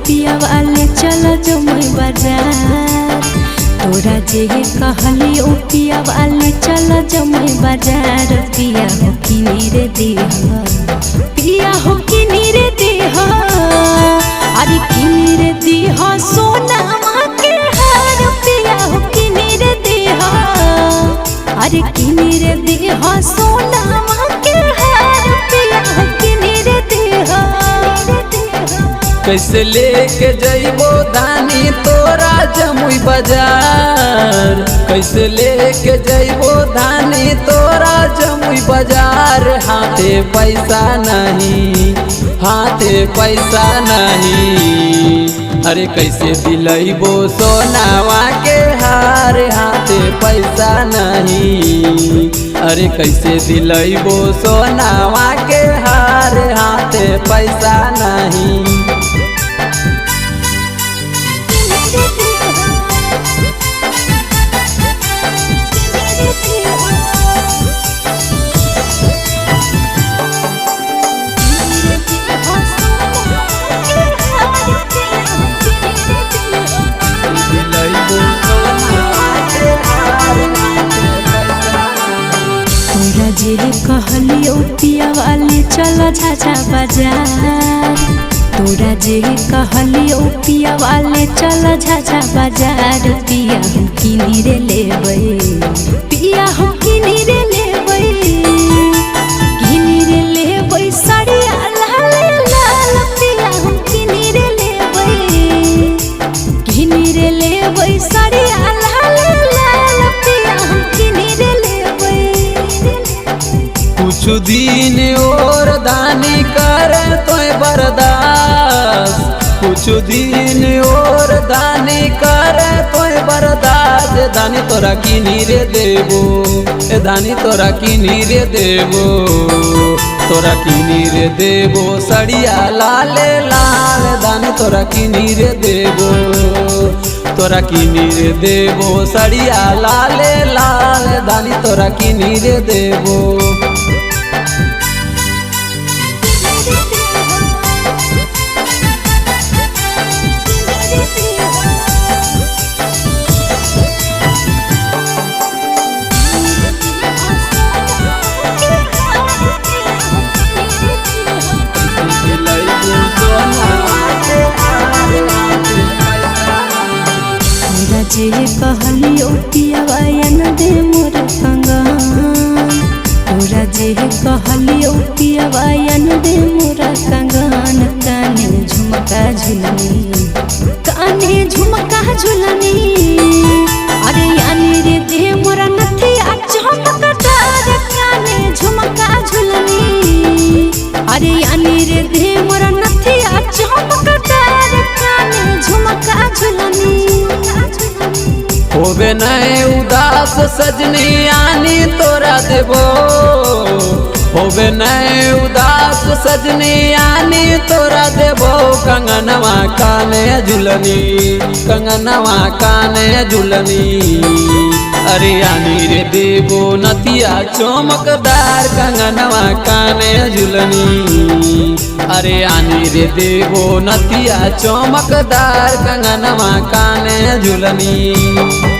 पिया वाले चल जमुई बाजार। तोरा जे कहली ओ पिया वाले चल जमुई बाजार। पिया हो किनी रे देहा, पिया हो किनी रे देहा, अरे किनी रे देहा सोना के हार। पिया हो किनी रे देहा, अरे किनी रे देहा सोना के हार। पिया हो किनी रे देहा। कैसे लेके जइबो धानी तोरा जमुई बाजार। कैसे लेके जइबो धानी तोरा जमुई बाजार। हाथे पैसा नहीं, हाथे पैसा नहीं, अरे कैसे दिलइबो सोनावा के हार। हाथे पैसा नहीं, अरे कैसे दिलइबो सोनावा के हार। हाथे पैसा नहीं। तोरा जे कहली ओ पिया वाले चल झाझा बाजार। तोरा जे कहली ओ पिया वाले चल झाझा बाजार। पिया हो किनी रे लेबै, पिया हो किनी रे लेबै, किनी रे लेबै साड़िया लाल लाल। पिया हो किनी रे लेबै, किनी रे लेबै साड़िया लाल लाल। पिया हो किनी रे लेबै। कुछ दिन और दानी कर तो बर्दाश्त। कुछ दिन और दानी कर तो बर्दाश्त। दानी तोरा किनी रे देबो, दानी तोरा किनी रे देबो, तोरा किनी रे देबो सड़िया लाल लाल। दानी तोरा किनी रे देबो, तोरा किनी रे देबो सड़िया लाल लाल। दानी तोरा किनी रे देबो। जे कहली ओ पिया वायन दे मोर कंगन। तोरा जे कहली ओ पिया वायन दे मोर कंगन। काने झुमका झुलनी, काने झुमका झुलनी, अरे यानी रे दे मोरा नथिया चमकदार। काने झुमका झुलनी, अरे यानी रे दे मोरा नथिया चमकदार। काने झुमका झुलनी। होबे नहीं उदास सजनी आनी तोरा देबो। होबे नहीं उदास सजनी आनी तोरा देबो। कंगनवा काने झुलनी, कंगनवा काने झुलनी, अरे आनी रे देबो नथिया चमकदार। कंगनवा काने झुलनी, अरे आनी रे देबो नथिया चमकदार। कंगनवा काने झुलनी।